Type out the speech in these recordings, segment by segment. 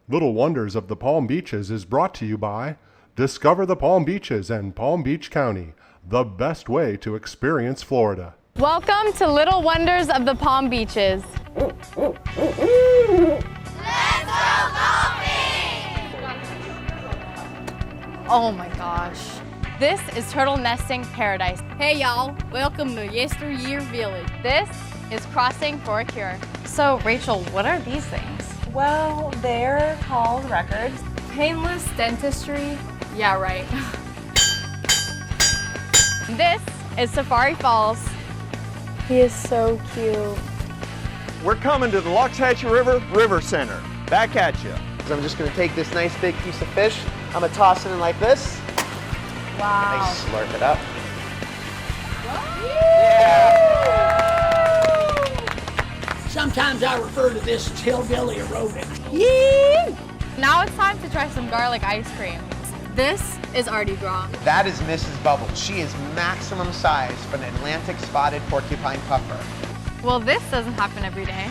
Little Wonders of the Palm Beaches is brought to you by Discover the Palm Beaches and Palm Beach County, the best way to experience Florida. Welcome to Little Wonders of the Palm Beaches. Let's go golfing! Oh my gosh. This is turtle nesting paradise. Hey y'all, welcome to Yesteryear Village. This is crossing for a cure. So Rachel, what are these things? Well, they're called records. Painless dentistry? Yeah, right. This is Safari Falls. He is so cute. We're coming to the Loxhatchee River Center. Back at you. I'm just going to take this nice big piece of fish. I'm going to toss it in like this. Wow. And I slurp it up. Sometimes I refer to this as hillbilly aerobics. Now it's time to try some garlic ice cream. This is Artie Gras. That is Mrs. Bubble. She is maximum size for an Atlantic spotted porcupine puffer. Well, this doesn't happen every day.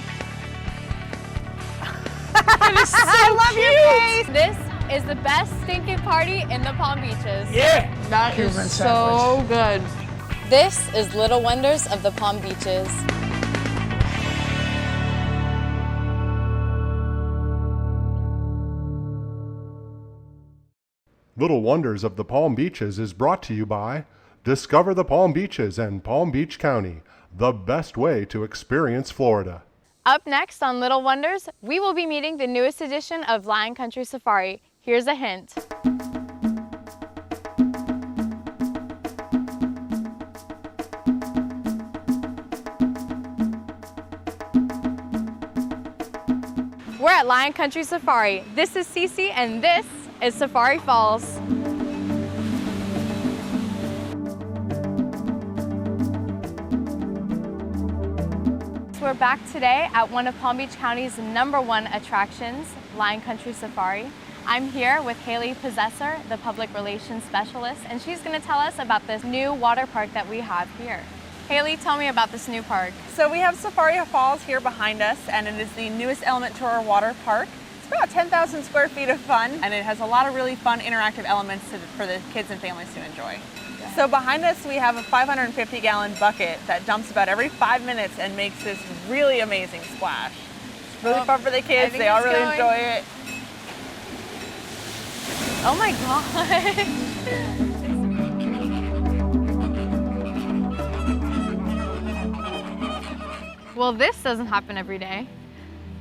I love your face. This is the best stinking party in the Palm Beaches. Yeah! That is so good. This is Little Wonders of the Palm Beaches. Little Wonders of the Palm Beaches is brought to you by Discover the Palm Beaches and Palm Beach County, the best way to experience Florida. Up next on Little Wonders, we will be meeting the newest edition of Lion Country Safari. Here's a hint. We're at Lion Country Safari. This is Cece and this is Safari Falls. We're back today at one of Palm Beach County's #1 attractions, Lion Country Safari. I'm here with Haley Possessor, the Public Relations Specialist, and she's going to tell us about this new water park that we have here. Haley, tell me about this new park. So we have Safari Falls here behind us, and it is the newest element to our water park. It's about 10,000 square feet of fun, and it has a lot of really fun interactive elements for the kids and families to enjoy. So behind us we have a 550-gallon bucket that dumps about every 5 minutes and makes this really amazing splash. It's really fun for the kids, they all really enjoy it. Oh my God. Well, this doesn't happen every day.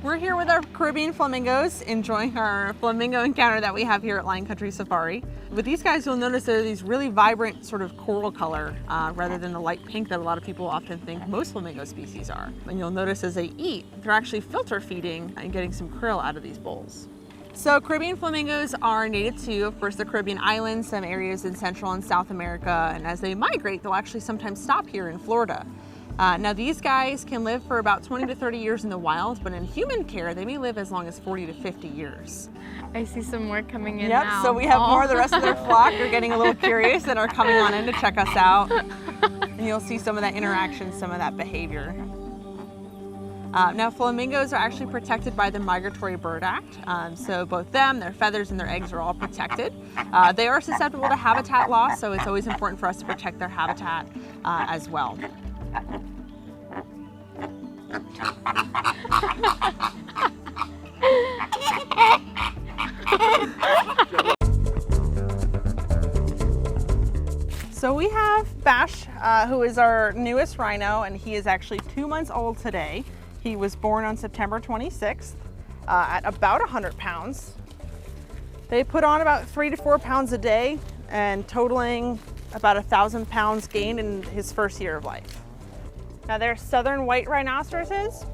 We're here with our Caribbean flamingos, enjoying our flamingo encounter that we have here at Lion Country Safari. With these guys, you'll notice they're these really vibrant sort of coral color rather than the light pink that a lot of people often think most flamingo species are. And you'll notice as they eat, they're actually filter feeding and getting some krill out of these bowls. So Caribbean flamingos are native to, of course, the Caribbean islands, some areas in Central and South America, and as they migrate, they'll actually sometimes stop here in Florida. Now these guys can live for about 20 to 30 years in the wild, but in human care, they may live as long as 40 to 50 years. I see some more coming in now. So we have more of the rest of their flock. They're getting a little curious and are coming on in to check us out. And you'll see some of that interaction, some of that behavior. Now flamingos are actually protected by the Migratory Bird Act. So both them, their feathers, and their eggs are all protected. They are susceptible to habitat loss, so it's always important for us to protect their habitat as well. So we have Bash, who is our newest rhino, and he is actually 2 months old today. He was born on September 26th at about 100 pounds. They put on about 3 to 4 pounds a day and totaling about 1,000 pounds gained in his first year of life. Now they're southern white rhinoceroses,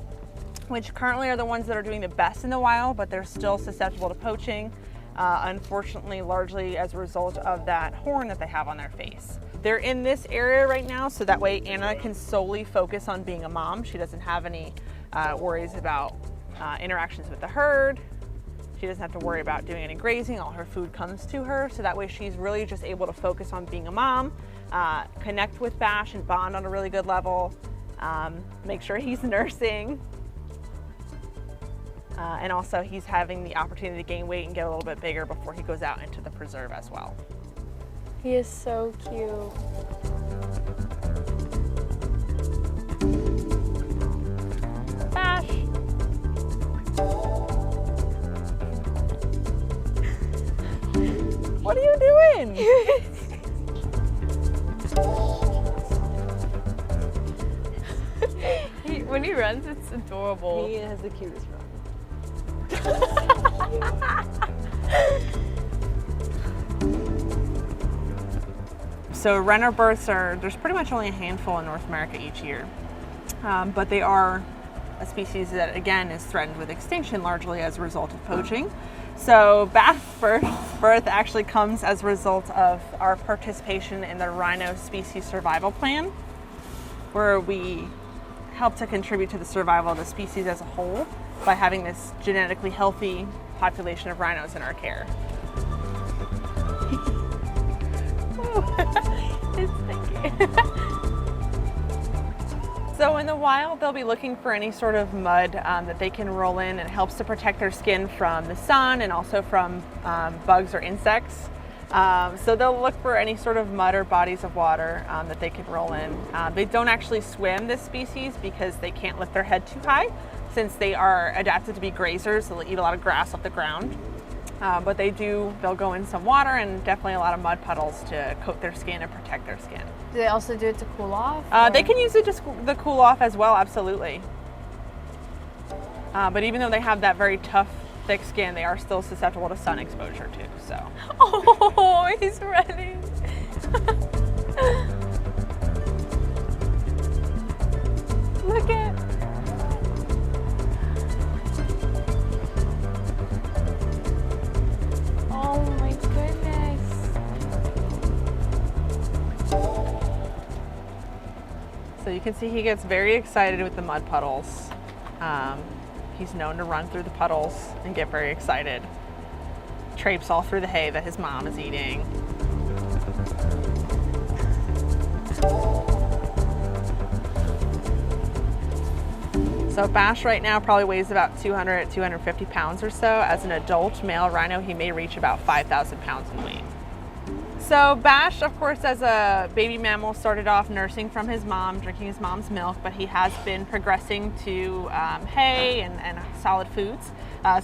which currently are the ones that are doing the best in the wild, but they're still susceptible to poaching, unfortunately, largely as a result of that horn that they have on their face. They're in this area right now, so that way Anna can solely focus on being a mom. She doesn't have any worries about interactions with the herd. She doesn't have to worry about doing any grazing. All her food comes to her, so that way she's really just able to focus on being a mom, connect with Bash and bond on a really good level, make sure he's nursing. And also he's having the opportunity to gain weight and get a little bit bigger before he goes out into the preserve as well. He is so cute. Bash. What are you doing? When he runs, it's adorable. He has the cutest run. So renner births there's pretty much only a handful in North America each year. But they are a species that, again, is threatened with extinction largely as a result of poaching. So bass birth actually comes as a result of our participation in the rhino species survival plan, where we help to contribute to the survival of the species as a whole by having this genetically healthy population of rhinos in our care. It's stinky. So in the wild, they'll be looking for any sort of mud that they can roll in. It helps to protect their skin from the sun and also from bugs or insects. So they'll look for any sort of mud or bodies of water that they can roll in. They don't actually swim, this species, because they can't lift their head too high since they are adapted to be grazers, so they'll eat a lot of grass off the ground. But they'll go in some water and definitely a lot of mud puddles to coat their skin and protect their skin. Do they also do it to cool off? They can use it to cool off as well, absolutely. But even though they have that very tough, thick skin, they are still susceptible to sun exposure too, so. Oh, he's running. Look at. Oh my goodness. So you can see he gets very excited with the mud puddles. He's known to run through the puddles and get very excited. Traipse all through the hay that his mom is eating. So Bash right now probably weighs about 200, 250 pounds or so. As an adult male rhino, he may reach about 5,000 pounds in weight. So Bash, of course, as a baby mammal, started off nursing from his mom, drinking his mom's milk, but he has been progressing to hay and solid foods.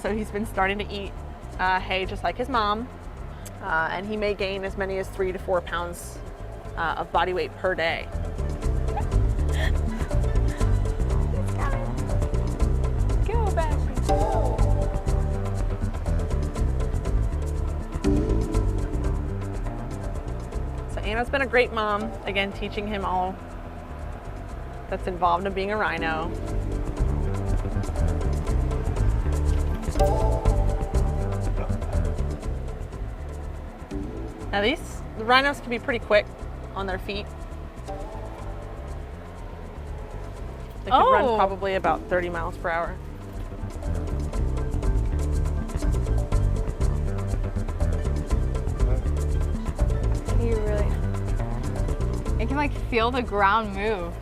So he's been starting to eat hay just like his mom, and he may gain as many as 3 to 4 pounds of body weight per day. Go, Bashy, go. Anna's been a great mom, again, teaching him all that's involved in being a rhino. Now the rhinos can be pretty quick on their feet. They can run probably about 30 miles per hour. It can like feel the ground move.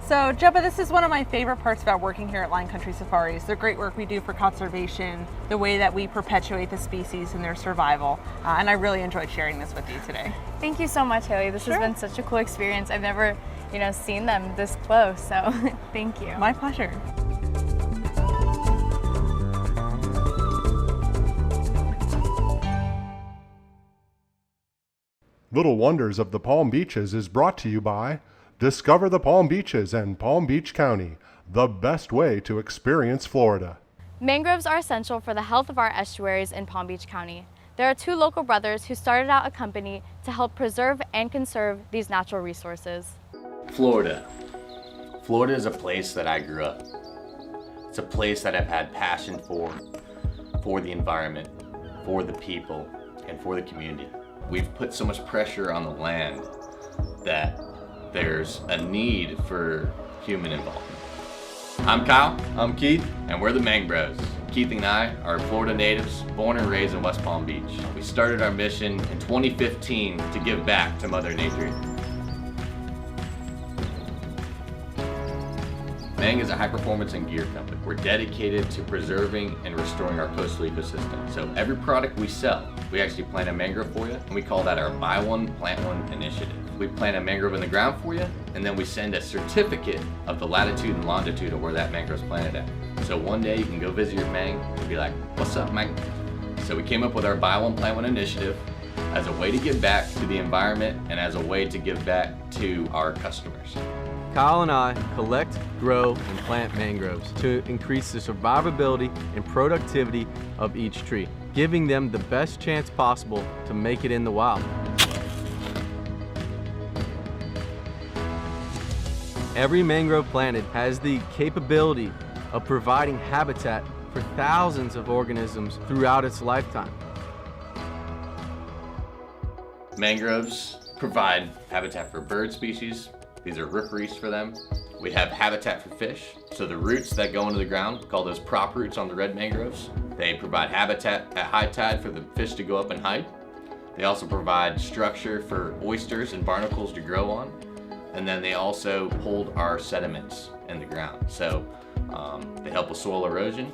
So Jebba, this is one of my favorite parts about working here at Lion Country Safaris. The great work we do for conservation, the way that we perpetuate the species and their survival. And I really enjoyed sharing this with you today. Thank you so much, Haley. This has been such a cool experience. I've never, seen them this close, so thank you. My pleasure. Little Wonders of the Palm Beaches is brought to you by Discover the Palm Beaches and Palm Beach County, the best way to experience Florida. Mangroves are essential for the health of our estuaries in Palm Beach County. There are two local brothers who started out a company to help preserve and conserve these natural resources. Florida. Florida is a place that I grew up. It's a place that I've had passion for the environment, for the people, and for the community. We've put so much pressure on the land that there's a need for human involvement. I'm Kyle. I'm Keith. And we're the Mangroves. Keith and I are Florida natives, born and raised in West Palm Beach. We started our mission in 2015 to give back to Mother Nature. Mang is a high-performance and gear company. We're dedicated to preserving and restoring our coastal ecosystem. So every product we sell, we actually plant a mangrove for you, and we call that our Buy One, Plant One initiative. We plant a mangrove in the ground for you, and then we send a certificate of the latitude and longitude of where that mangrove's planted at. So one day you can go visit your Mang and be like, what's up, Mang? So we came up with our Buy One, Plant One initiative as a way to give back to the environment and as a way to give back to our customers. Kyle and I collect, grow, and plant mangroves to increase the survivability and productivity of each tree, giving them the best chance possible to make it in the wild. Every mangrove planted has the capability of providing habitat for thousands of organisms throughout its lifetime. Mangroves provide habitat for bird species. These are rookeries for them. We have habitat for fish. So the roots that go into the ground, we call those prop roots on the red mangroves. They provide habitat at high tide for the fish to go up and hide. They also provide structure for oysters and barnacles to grow on. And then they also hold our sediments in the ground. So they help with soil erosion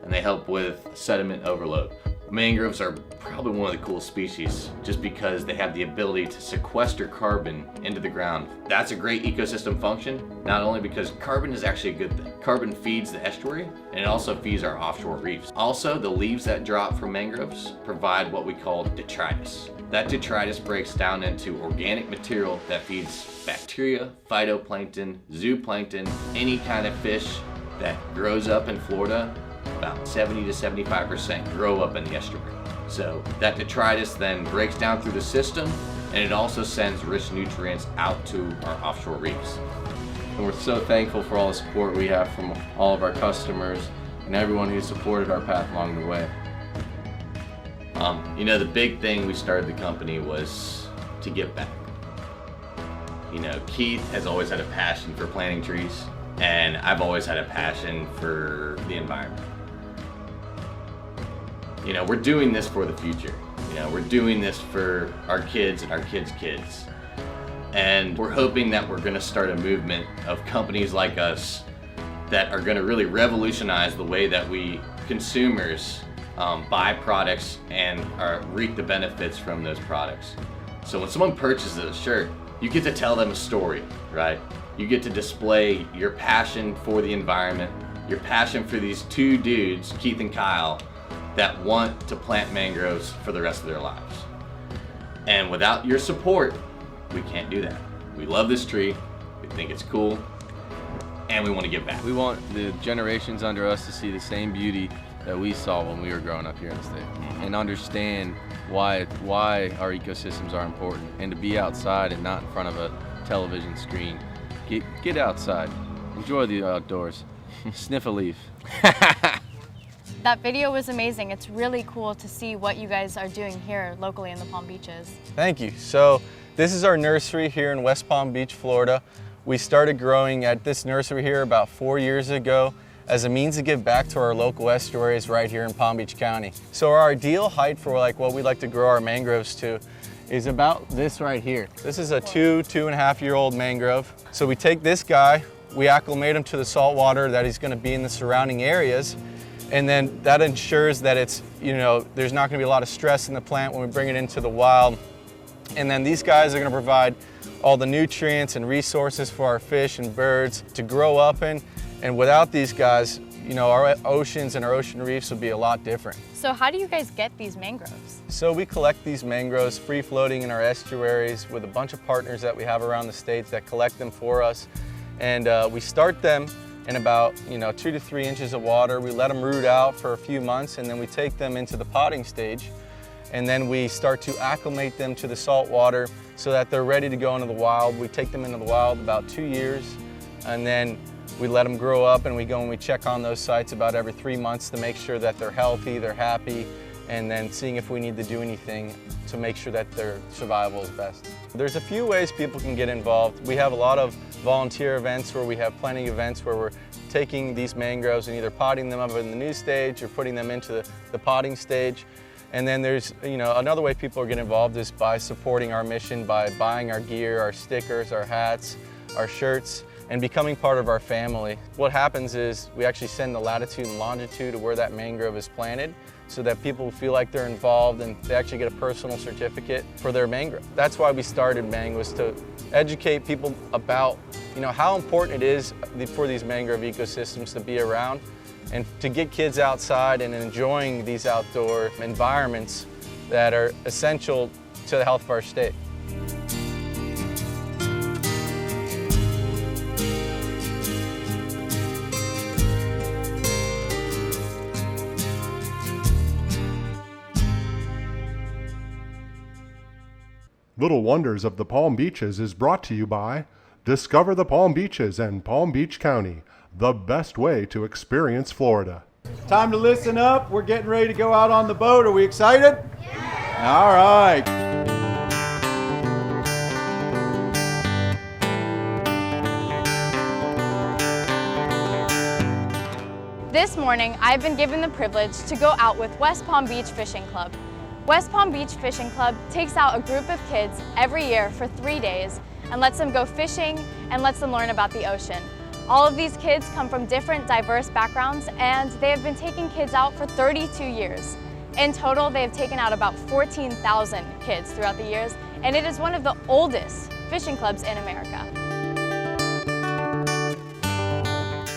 and they help with sediment overload. Mangroves are probably one of the coolest species just because they have the ability to sequester carbon into the ground. That's a great ecosystem function, not only because carbon is actually a good thing. Carbon feeds the estuary and it also feeds our offshore reefs. Also, the leaves that drop from mangroves provide what we call detritus. That detritus breaks down into organic material that feeds bacteria, phytoplankton, zooplankton, any kind of fish that grows up in Florida. About 70 to 75% grow up in the estuary. So that detritus then breaks down through the system and it also sends rich nutrients out to our offshore reefs. And we're so thankful for all the support we have from all of our customers and everyone who supported our path along the way. You know, the big thing we started the company was to give back. You know, Keith has always had a passion for planting trees and I've always had a passion for the environment. You know, we're doing this for the future. You know, we're doing this for our kids and our kids' kids. And we're hoping that we're gonna start a movement of companies like us that are gonna really revolutionize the way that we consumers buy products and reap the benefits from those products. So when someone purchases a shirt, you get to tell them a story, right? You get to display your passion for the environment, your passion for these two dudes, Keith and Kyle, that want to plant mangroves for the rest of their lives. And without your support, we can't do that. We love this tree, we think it's cool, and we want to give back. We want the generations under us to see the same beauty that we saw when we were growing up here in the state and understand why our ecosystems are important and to be outside and not in front of a television screen. Get outside, enjoy the outdoors, sniff a leaf. That video was amazing. It's really cool to see what you guys are doing here locally in the Palm Beaches. Thank you. So this is our nursery here in West Palm Beach, Florida. We started growing at this nursery here about 4 years ago as a means to give back to our local estuaries right here in Palm Beach County. So our ideal height for what we like to grow our mangroves to is about this right here. This is a 2.5-year-old mangrove. So we take this guy, we acclimate him to the salt water that he's gonna be in the surrounding areas, and then that ensures that it's, there's not gonna be a lot of stress in the plant when we bring it into the wild. And then these guys are gonna provide all the nutrients and resources for our fish and birds to grow up in. And without these guys, our oceans and our ocean reefs would be a lot different. So how do you guys get these mangroves? So we collect these mangroves free floating in our estuaries with a bunch of partners that we have around the state that collect them for us. And we start them in about 2 to 3 inches of water. We let them root out for a few months and then we take them into the potting stage. And then we start to acclimate them to the salt water so that they're ready to go into the wild. We take them into the wild about 2 years and then we let them grow up and we go and we check on those sites about every 3 months to make sure that they're healthy, they're happy, and then seeing if we need to do anything to make sure that their survival is best. There's a few ways people can get involved. We have a lot of volunteer events where we have planning events where we're taking these mangroves and either potting them up in the new stage or putting them into the potting stage. And then there's, another way people get involved is by supporting our mission by buying our gear, our stickers, our hats, our shirts. and becoming part of our family. What happens is we actually send the latitude and longitude of where that mangrove is planted so that people feel like they're involved and they actually get a personal certificate for their mangrove. That's why we started Mang, was to educate people about how important it is for these mangrove ecosystems to be around and to get kids outside and enjoying these outdoor environments that are essential to the health of our state. Little Wonders of the Palm Beaches is brought to you by Discover the Palm Beaches and Palm Beach County, the best way to experience Florida. Time to listen up. We're getting ready to go out on the boat. Are we excited? Yeah. All right. This morning, I've been given the privilege to go out with West Palm Beach Fishing Club. West Palm Beach Fishing Club takes out a group of kids every year for 3 days and lets them go fishing and lets them learn about the ocean. All of these kids come from different diverse backgrounds, and they have been taking kids out for 32 years. In total, they have taken out about 14,000 kids throughout the years, and it is one of the oldest fishing clubs in America.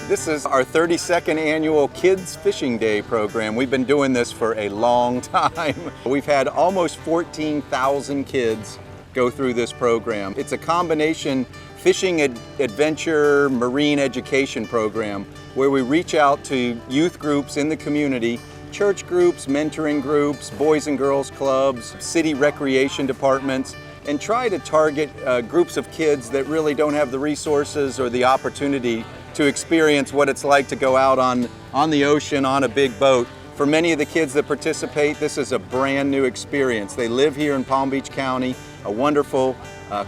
This is our 32nd annual Kids Fishing Day program. We've been doing this for a long time. We've had almost 14,000 kids go through this program. It's a combination fishing adventure marine education program where we reach out to youth groups in the community, church groups, mentoring groups, boys and girls clubs, city recreation departments, and try to target groups of kids that really don't have the resources or the opportunity to experience what it's like to go out on the ocean on a big boat. For many of the kids that participate, this is a brand new experience. They live here in Palm Beach County, a wonderful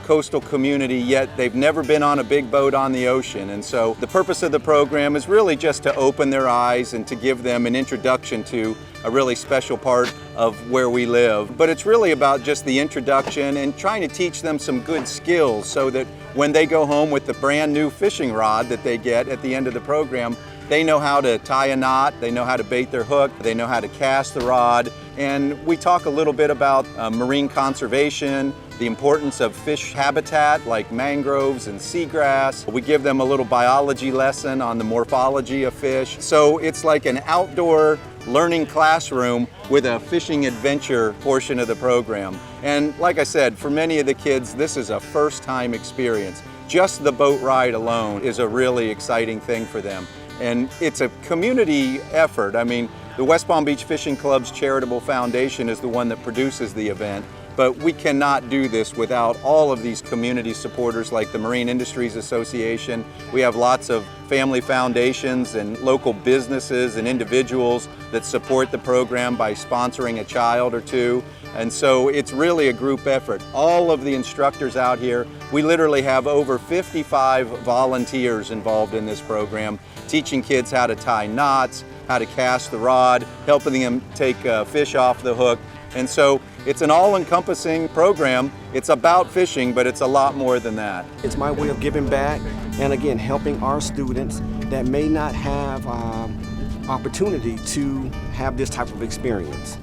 coastal community, yet they've never been on a big boat on the ocean. And so the purpose of the program is really just to open their eyes and to give them an introduction to a really special part of where we live. But it's really about just the introduction and trying to teach them some good skills so that when they go home with the brand new fishing rod that they get at the end of the program, they know how to tie a knot, they know how to bait their hook, they know how to cast the rod. And we talk a little bit about marine conservation, the importance of fish habitat like mangroves and seagrass. We give them a little biology lesson on the morphology of fish. So it's like an outdoor learning classroom with a fishing adventure portion of the program. And like I said, for many of the kids, this is a first-time experience. Just the boat ride alone is a really exciting thing for them. And it's a community effort. I mean, the West Palm Beach Fishing Club's Charitable Foundation is the one that produces the event, but we cannot do this without all of these community supporters like the Marine Industries Association. We have lots of family foundations and local businesses and individuals that support the program by sponsoring a child or two. And so it's really a group effort. All of the instructors out here, we literally have over 55 volunteers involved in this program, teaching kids how to tie knots, how to cast the rod, helping them take fish off the hook. And so it's an all-encompassing program. It's about fishing, but it's a lot more than that. It's my way of giving back and again, helping our students that may not have opportunity to have this type of experience.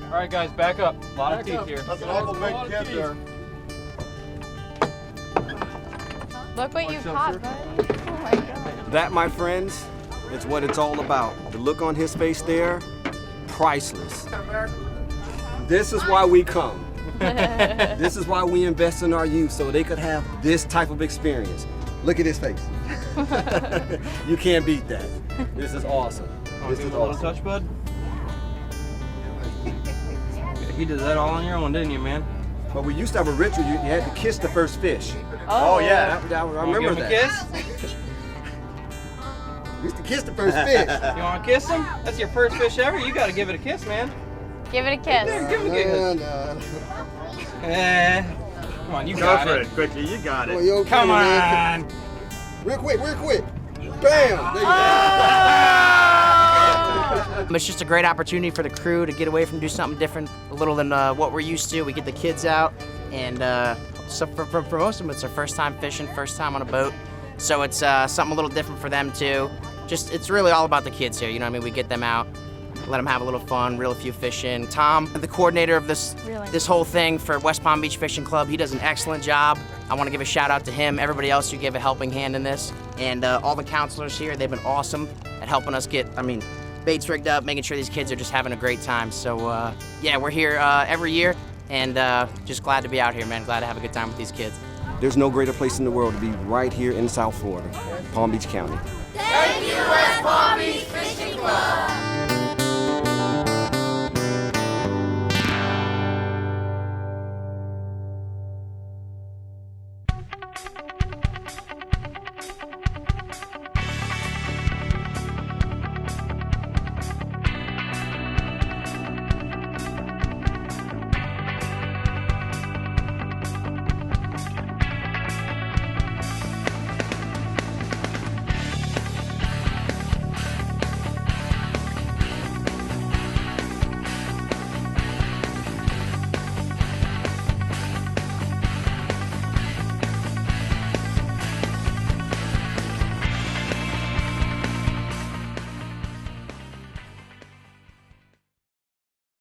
All right, guys, back up. A lot of teeth here. That's an awful big kid there. Look what you caught, buddy. Oh my God. That, my friends, is what it's all about. The look on his face there, priceless. This is why we come. This is why we invest in our youth, so they could have this type of experience. Look at his face. You can't beat that. This is awesome. This is a little touch, bud? You did that all on your own, didn't you, man? But we used to have a ritual. You had to kiss the first fish. Oh yeah, I remember that. Give him a kiss? We used to kiss the first fish. You want to kiss him? That's your first fish ever. You got to give it a kiss, man. Give it a kiss. Give him a kiss. Come on, you got it. Go for it quickly. You got it. Okay, come on. Man. Real quick. Bam! There you go. It's just a great opportunity for the crew to get away from do something different, a little than what we're used to. We get the kids out, and so for most of them, it's their first time fishing, first time on a boat. So it's something a little different for them too. Just, it's really all about the kids here, you know what I mean? We get them out, let them have a little fun, reel a few fish in. Tom, the coordinator of this whole thing for West Palm Beach Fishing Club, he does an excellent job. I want to give a shout out to him, everybody else who gave a helping hand in this, and all the counselors here, they've been awesome at helping us get, baits rigged up, making sure these kids are just having a great time. So yeah, we're here every year, and just glad to be out here, man. Glad to have a good time with these kids. There's no greater place in the world to be right here in South Florida, Palm Beach County. Thank you, West Palm Beach Fishing Club.